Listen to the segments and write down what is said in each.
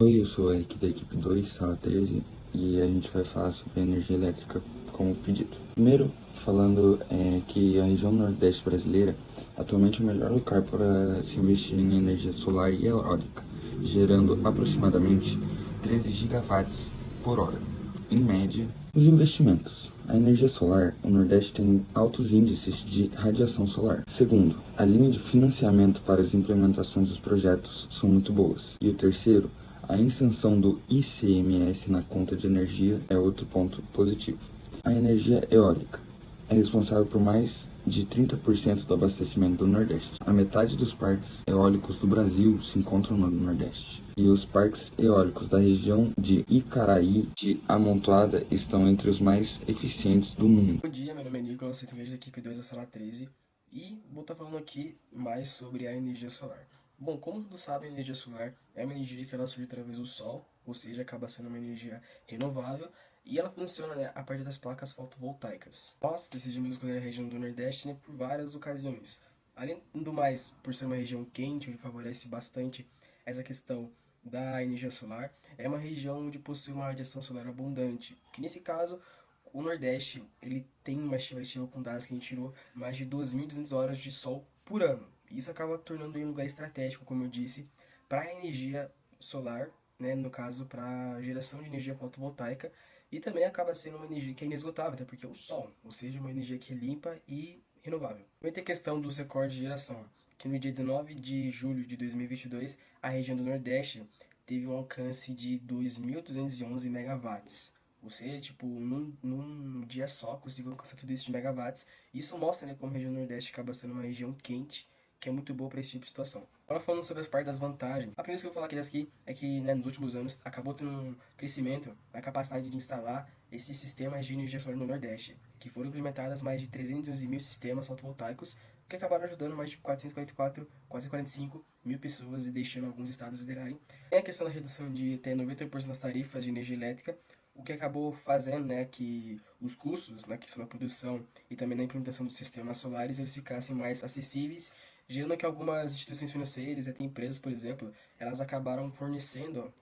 Oi, eu sou o Eric da equipe 2, sala 13, e a gente vai falar sobre a energia elétrica como pedido. Primeiro, falando que a região nordeste brasileira atualmente é o melhor lugar para se investir em energia solar e eólica, gerando aproximadamente 13 gigawatts por hora, em média. Os investimentos. A energia solar, o Nordeste tem altos índices de radiação solar. Segundo, a linha de financiamento para as implementações dos projetos são muito boas. E o terceiro, a isenção do ICMS na conta de energia é outro ponto positivo. A energia eólica é responsável por mais de 30% do abastecimento do Nordeste. A metade dos parques eólicos do Brasil se encontram no Nordeste. E os parques eólicos da região de Icaraí de Amontoada estão entre os mais eficientes do mundo. Bom dia, meu nome é Nicolas, integrante da equipe 2 da sala 13 e vou estar falando aqui mais sobre a energia solar. Bom, como todos sabem, a energia solar é uma energia que ela surge através do sol, ou seja, acaba sendo uma energia renovável e ela funciona, né, a partir das placas fotovoltaicas. Nós decidimos escolher a região do Nordeste, né, por várias ocasiões. Além do mais, por ser uma região quente, onde favorece bastante essa questão da energia solar, é uma região onde possui uma radiação solar abundante, que nesse caso o Nordeste, ele tem uma estimativa com dados que a gente tirou mais de 2.200 horas de sol por ano. Isso acaba tornando ele um lugar estratégico, como eu disse, para a energia solar, né, no caso para geração de energia fotovoltaica, e também acaba sendo uma energia que é inesgotável, até porque é o sol, ou seja, uma energia que é limpa e renovável. Também tem a questão dos recordes de geração, que no dia 19 de julho de 2022, a região do Nordeste teve um alcance de 2.211 megawatts. Ou seja, tipo, num dia só conseguiu alcançar tudo isso de megawatts. Isso mostra, né, como a região Nordeste acaba sendo uma região quente, que é muito boa para esse tipo de situação. Agora falando sobre as partes das vantagens. A primeira que eu vou falar aqui é que, né, nos últimos anos acabou tendo um crescimento na capacidade de instalar esses sistemas de energia solar no Nordeste, que foram implementadas mais de 311 mil sistemas fotovoltaicos, que acabaram ajudando mais de 444, quase 45 mil pessoas e deixando alguns estados liderarem. Tem a questão da redução de até 90% das tarifas de energia elétrica, o que acabou fazendo, né, que os custos na questão da produção e também na implementação dos sistemas solares eles ficassem mais acessíveis, gerando que algumas instituições financeiras, até empresas, por exemplo, elas acabaram fornecendo,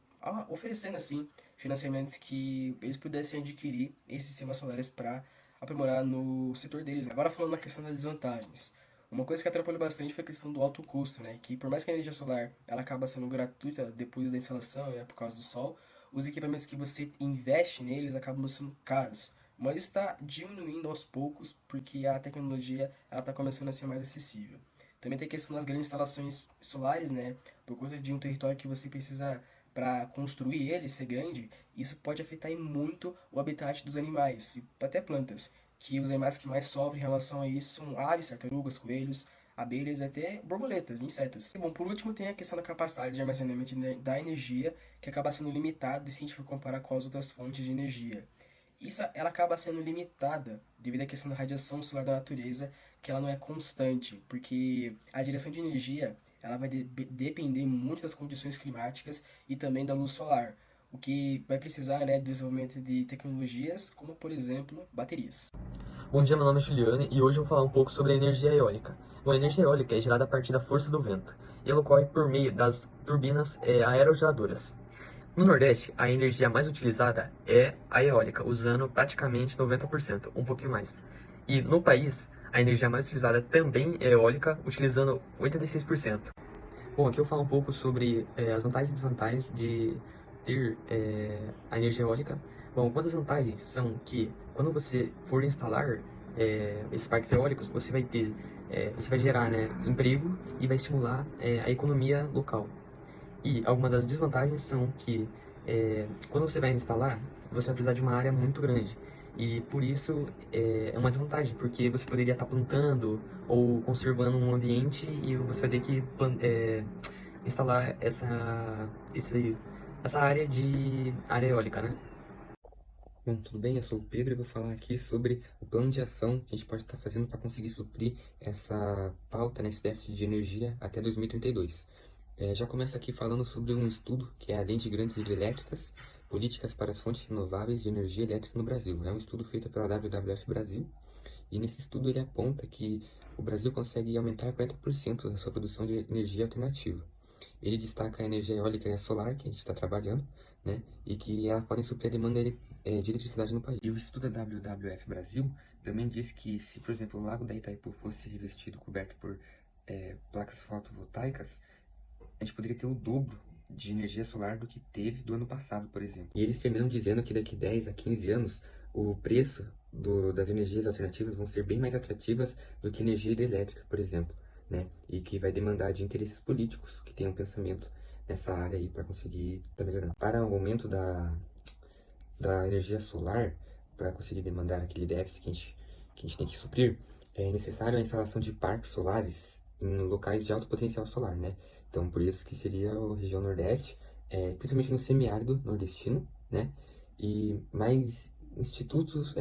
oferecendo assim, financiamentos que eles pudessem adquirir esses sistemas solares para aprimorar no setor deles. Agora falando na questão das desvantagens. Uma coisa que atrapalhou bastante foi a questão do alto custo, né? Que por mais que a energia solar ela acaba sendo gratuita depois da instalação, né, por causa do sol, os equipamentos que você investe neles acabam sendo caros. Mas está diminuindo aos poucos porque a tecnologia ela está começando a ser mais acessível. Também tem a questão das grandes instalações solares, né? Por conta de um território que você precisa para construir ele ser grande, isso pode afetar muito o habitat dos animais e até plantas, que os animais que mais sofrem em relação a isso são aves, tartarugas, coelhos, abelhas e até borboletas, insetos. E, bom, por último tem a questão da capacidade de armazenamento da energia, que acaba sendo limitada se a gente for comparar com as outras fontes de energia. Isso ela acaba sendo limitada devido à questão da radiação solar da natureza, que ela não é constante, porque a direção de energia ela vai depender muito das condições climáticas e também da luz solar, o que vai precisar, né, do desenvolvimento de tecnologias como, por exemplo, baterias. Bom dia, meu nome é Juliane e hoje eu vou falar um pouco sobre a energia eólica. Bom, a energia eólica é gerada a partir da força do vento e ela ocorre por meio das turbinas aerogeradoras. No Nordeste, a energia mais utilizada é a eólica, usando praticamente 90%, um pouquinho mais. E no país, a energia mais utilizada também é eólica, utilizando 86%. Bom, aqui eu falo um pouco sobre as vantagens e desvantagens de ter a energia eólica. Bom, uma das vantagens são que quando você for instalar esses parques eólicos, você vai gerar, né, emprego e vai estimular a economia local. E algumas das desvantagens são que quando você vai instalar, você vai precisar de uma área muito grande. E por isso é uma desvantagem, porque você poderia estar plantando ou conservando um ambiente e você vai ter que instalar essa área de área eólica, né? Bom, tudo bem? Eu sou o Pedro e vou falar aqui sobre o plano de ação que a gente pode estar fazendo para conseguir suprir essa falta, né, esse déficit de energia até 2032. Já começo aqui falando sobre um estudo que é a Lei de Grandes Hidrelétricas, Políticas para as Fontes Renováveis de Energia Elétrica no Brasil. É um estudo feito pela WWF Brasil e nesse estudo ele aponta que o Brasil consegue aumentar 40% da sua produção de energia alternativa. Ele destaca a energia eólica e a solar, que a gente está trabalhando, né? E que elas podem suprir a demanda de eletricidade no país. E o estudo da WWF Brasil também diz que se, por exemplo, o Lago da Itaipu fosse revestido, coberto por placas fotovoltaicas, a gente poderia ter o dobro de energia solar do que teve do ano passado, por exemplo. E eles terminam dizendo que daqui 10 a 15 anos, o preço das energias alternativas vão ser bem mais atrativas do que energia hidrelétrica, por exemplo, né? E que vai demandar de interesses políticos que tenham pensamento nessa área aí para conseguir estar melhorando. Para o aumento da energia solar, para conseguir demandar aquele déficit que a gente tem que suprir, é necessário a instalação de parques solares em locais de alto potencial solar, né? Então, por isso que seria a região Nordeste, principalmente no semiárido nordestino, né? E mais estímulos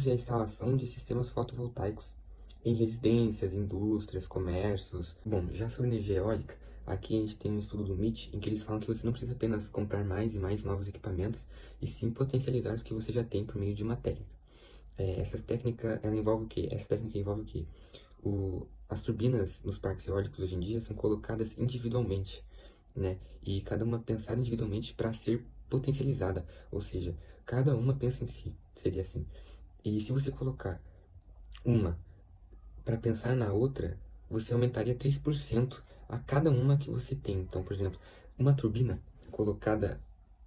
à instalação de sistemas fotovoltaicos em residências, indústrias, comércios. Bom, já sobre energia eólica, aqui a gente tem um estudo do MIT em que eles falam que você não precisa apenas comprar mais e mais novos equipamentos, e sim potencializar os que você já tem por meio de uma técnica. Essa técnica, ela envolve o quê? Essa técnica envolve o quê? As turbinas nos parques eólicos hoje em dia são colocadas individualmente, né? E cada uma pensada individualmente para ser potencializada, ou seja, cada uma pensa em si, seria assim. E se você colocar uma para pensar na outra, você aumentaria 3% a cada uma que você tem. Então, por exemplo, uma turbina colocada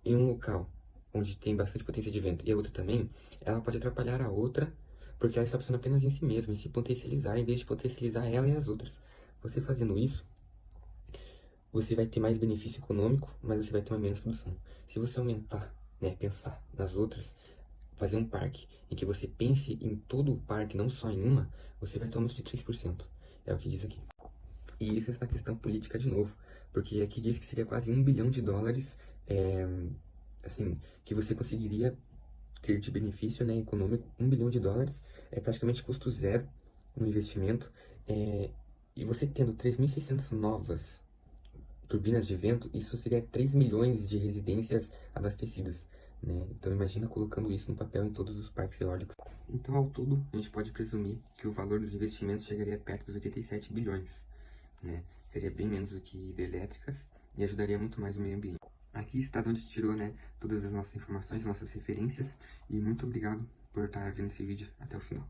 em um local onde tem bastante potência de vento e a outra também, ela pode atrapalhar a outra porque ela está pensando apenas em si mesma, em se potencializar, em vez de potencializar ela e as outras. Você fazendo isso, você vai ter mais benefício econômico, mas você vai ter uma menos produção. Se você aumentar, né, pensar nas outras, fazer um parque em que você pense em todo o parque, não só em uma, você vai ter um aumento de 3%. É o que diz aqui. E isso é na questão política de novo, porque aqui diz que seria quase US$ 1 bilhão, assim, que você conseguiria ter de benefício, né, econômico. US$ 1 bilhão é praticamente custo zero no investimento. E você tendo 3.600 novas turbinas de vento, isso seria 3 milhões de residências abastecidas, né? Então imagina colocando isso no papel em todos os parques eólicos. Então, ao todo, a gente pode presumir que o valor dos investimentos chegaria perto dos 87 bilhões, né? Seria bem menos do que hidrelétricas e ajudaria muito mais o meio ambiente. Aqui está de onde tirou, né, todas as nossas informações, nossas referências, e muito obrigado por estar vendo esse vídeo até o final.